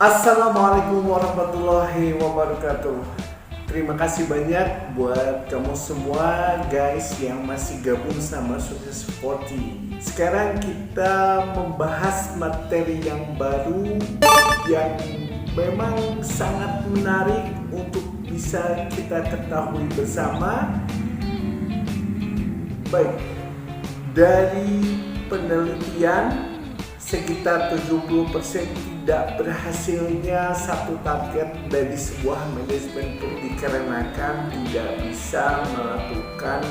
Assalamualaikum warahmatullahi wabarakatuh. Terima kasih banyak buat kamu semua guys yang masih gabung sama Sukses Sporty. Sekarang kita membahas materi yang baru yang memang sangat menarik untuk bisa kita ketahui bersama. Baik, dari penelitian sekitar 70% tidak berhasilnya satu target dari sebuah manajemen dikarenakan tidak bisa melakukan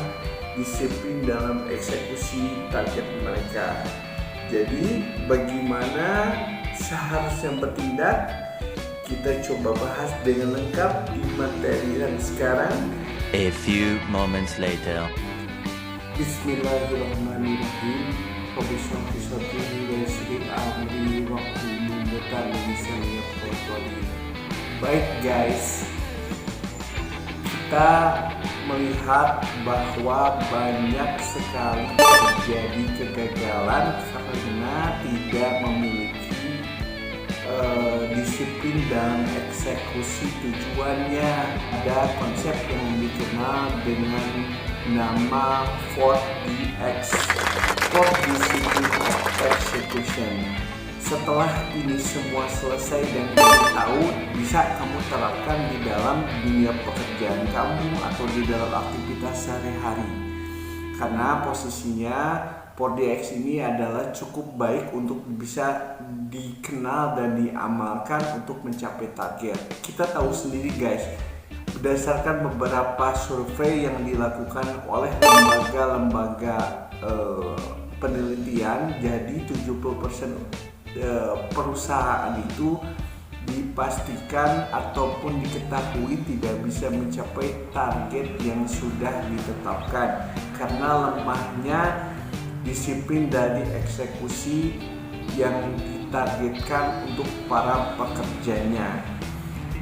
disiplin dalam eksekusi target mereka. Jadi bagaimana seharusnya bertindak? Kita coba bahas dengan lengkap di materi yang sekarang. A few moments later. Bismillahirrahmanirrahim. Baik guys, kita melihat bahwa banyak sekali terjadi kegagalan karena tidak memiliki disiplin dalam eksekusi tujuannya. Ada konsep yang dikenal dengan nama 4DX, 4 Discipline of Execution. Setelah ini semua selesai dan kamu tahu, bisa kamu terapkan di dalam dunia pekerjaan kamu atau di dalam aktivitas sehari-hari. Karena posisinya 4DX ini adalah cukup baik untuk bisa dikenal dan diamalkan untuk mencapai target. Kita tahu sendiri guys, berdasarkan beberapa survei yang dilakukan oleh lembaga-lembaga penelitian, jadi 70% perusahaan itu dipastikan ataupun diketahui tidak bisa mencapai target yang sudah ditetapkan karena lemahnya disiplin dari eksekusi yang ditargetkan untuk para pekerjanya.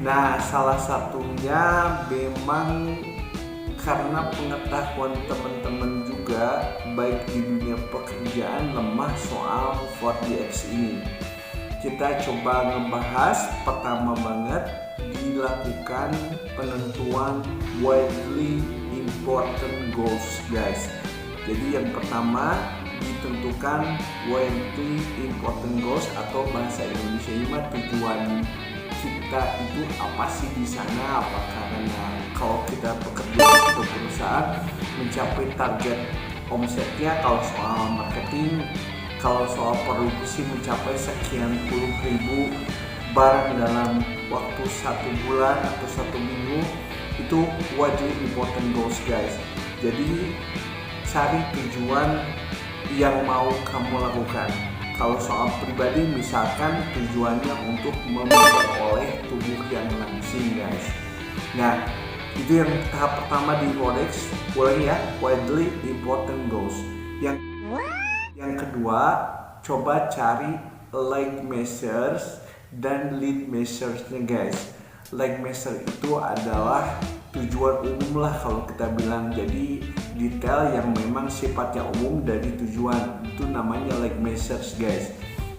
Nah, salah satunya memang karena pengetahuan teman-teman juga baik di dunia pekerjaan lemah soal 4DX ini. Kita coba ngebahas pertama banget dilakukan penentuan widely important goals guys. Jadi yang pertama ditentukan widely important goals atau bahasa Indonesia ini tujuan kita itu apa sih di sana? Apa karena kalau kita bekerja di suatu perusahaan mencapai target omsetnya, kalau soal marketing, kalau soal produksi mencapai sekian puluh ribu barang dalam waktu 1 bulan atau 1 minggu, itu widely important goals guys. Jadi cari tujuan yang mau kamu lakukan. Kalau soal pribadi misalkan tujuannya untuk memperoleh tubuh yang langsing guys. Nah, itu yang tahap pertama di 4DX, boleh ya, widely important goals. Yang kedua, coba cari leg measures dan lead measures-nya guys. Leg measure itu adalah tujuan umum lah kalau kita bilang, jadi detail yang memang sifatnya umum dari tujuan, itu namanya leg measures guys.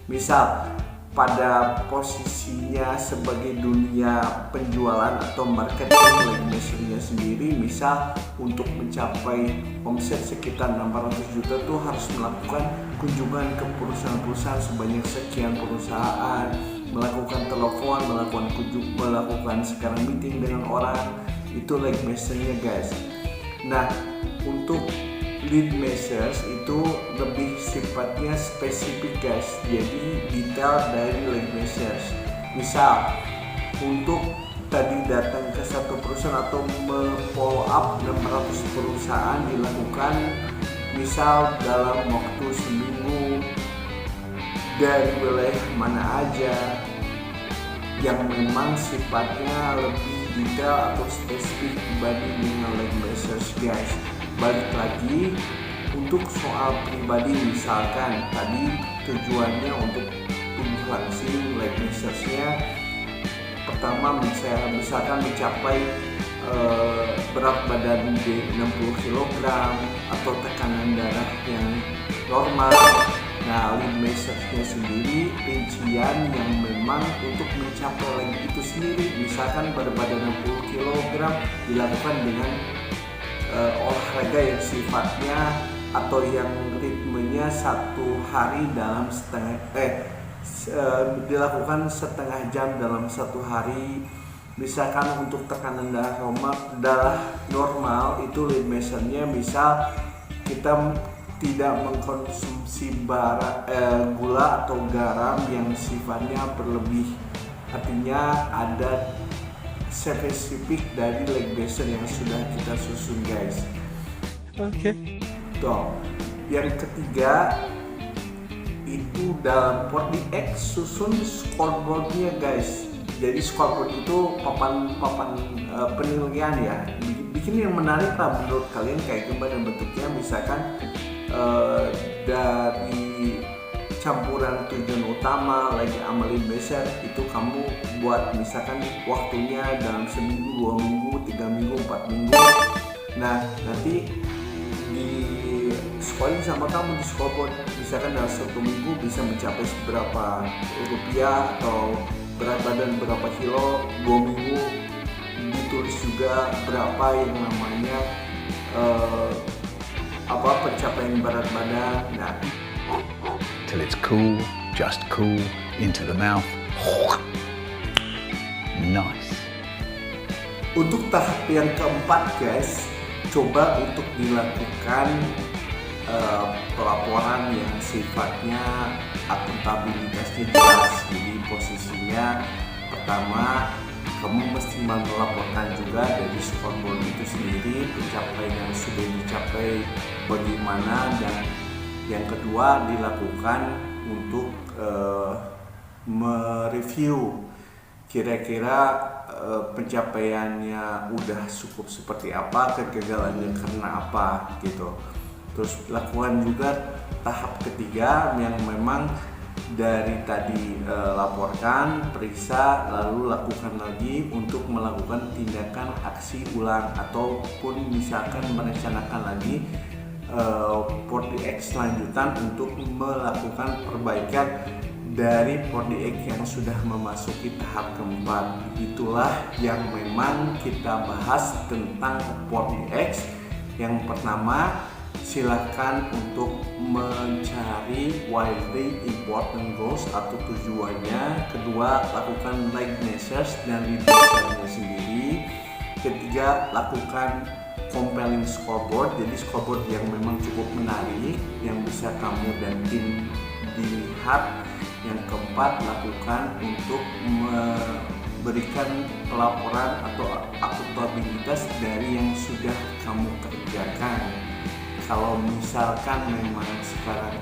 Misal pada posisinya sebagai dunia penjualan atau marketing, leg measure-nya sendiri misal untuk mencapai omset sekitar 600 juta tuh harus melakukan kunjungan ke perusahaan-perusahaan sebanyak sekian perusahaan, melakukan telepon, melakukan sekarang meeting dengan orang, itu leg measure-nya guys. Nah, untuk lead measures itu lebih sifatnya spesifik guys, jadi detail dari leg measures. Misal untuk tadi datang ke satu perusahaan atau follow up 600 perusahaan dilakukan misal dalam waktu seminggu dari wilayah mana aja, yang memang sifatnya lebih detail atau spesifik dibanding dengan leg measures guys. Balik lagi untuk soal pribadi, misalkan tadi tujuannya untuk tubuh langsing, leg measures-nya pertama misalkan mencapai berat badan di 60 kg atau tekanan darah yang normal. Nah, lead measure-nya sendiri rincian yang memang untuk mencapai leg itu sendiri, misalkan berat badan 60 kg dilakukan dengan olahraga yang sifatnya atau yang ritmenya satu hari dalam dilakukan setengah jam dalam satu hari. Misalkan untuk tekanan darah normal itu lead measure-nya misal kita tidak mengkonsumsi gula atau garam yang sifatnya berlebih. Artinya ada spesifik dari leg measure yang sudah kita susun, guys. Oke. Tuh. Yang ketiga itu dalam PordiX susun scoreboardnya, guys. Jadi scoreboard itu papan penilaian ya. Bikin yang menarik lah menurut kalian, kayak gimana bentuknya. Misalkan dari campuran tujuan utama lagi amalin besar itu kamu buat misalkan waktunya dalam seminggu, 2 minggu, 3 minggu, 4 minggu. Nah nanti di scoring sama kamu di scoreboard, misalkan dalam 1 minggu bisa mencapai seberapa rupiah atau berat badan berapa kilo, 2 minggu ditulis juga berapa yang namanya pencapaian berat badan. Nah, till it's cool, just cool, into the mouth. Nice. Untuk tahap yang keempat, guys, coba untuk dilakukan pelaporan yang sifatnya akuntabilitasnya jelas. Jadi posisinya pertama, kamu mesti melaporkan juga dari scoreboard itu sendiri pencapaian yang sudah dicapai bagaimana, dan yang kedua dilakukan untuk mereview kira-kira pencapaiannya udah cukup seperti apa, kegagalannya karena apa gitu. Terus lakukan juga tahap ketiga yang memang dari tadi laporkan, periksa, lalu lakukan lagi untuk melakukan tindakan aksi ulang ataupun misalkan merencanakan lagi PordiX lanjutan untuk melakukan perbaikan dari PordiX yang sudah memasuki tahap keempat. Itulah yang memang kita bahas tentang PordiX. Yang pertama, silakan untuk mencari wildly important goals atau tujuannya. Kedua, lakukan leg measures dan lead measure-nya sendiri. Ketiga, lakukan compelling scoreboard, jadi scoreboard yang memang cukup menarik yang bisa kamu dan tim dilihat. Yang keempat, lakukan untuk memberikan pelaporan atau akuntabilitas dari yang sudah kamu kerjakan. Kalau misalkan memang sekarang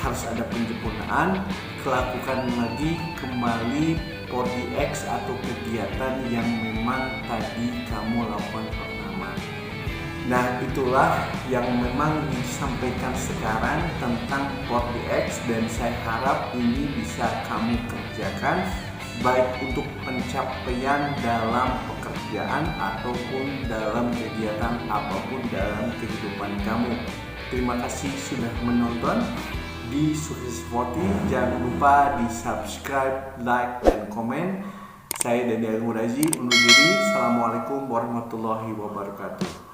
harus ada penyempurnaan, lakukan lagi kembali PordiX atau kegiatan yang memang tadi kamu lakukan pertama. Nah, itulah yang memang disampaikan sekarang tentang PordiX, dan saya harap ini bisa kamu kerjakan baik untuk pencapaian dalam pekerjaan ataupun dalam kegiatan apapun dalam kehidupan kamu. Terima kasih sudah menonton di Sukses40. Jangan lupa di subscribe, like, dan komen. Saya Daniel Muraji undur diri. Assalamualaikum warahmatullahi wabarakatuh.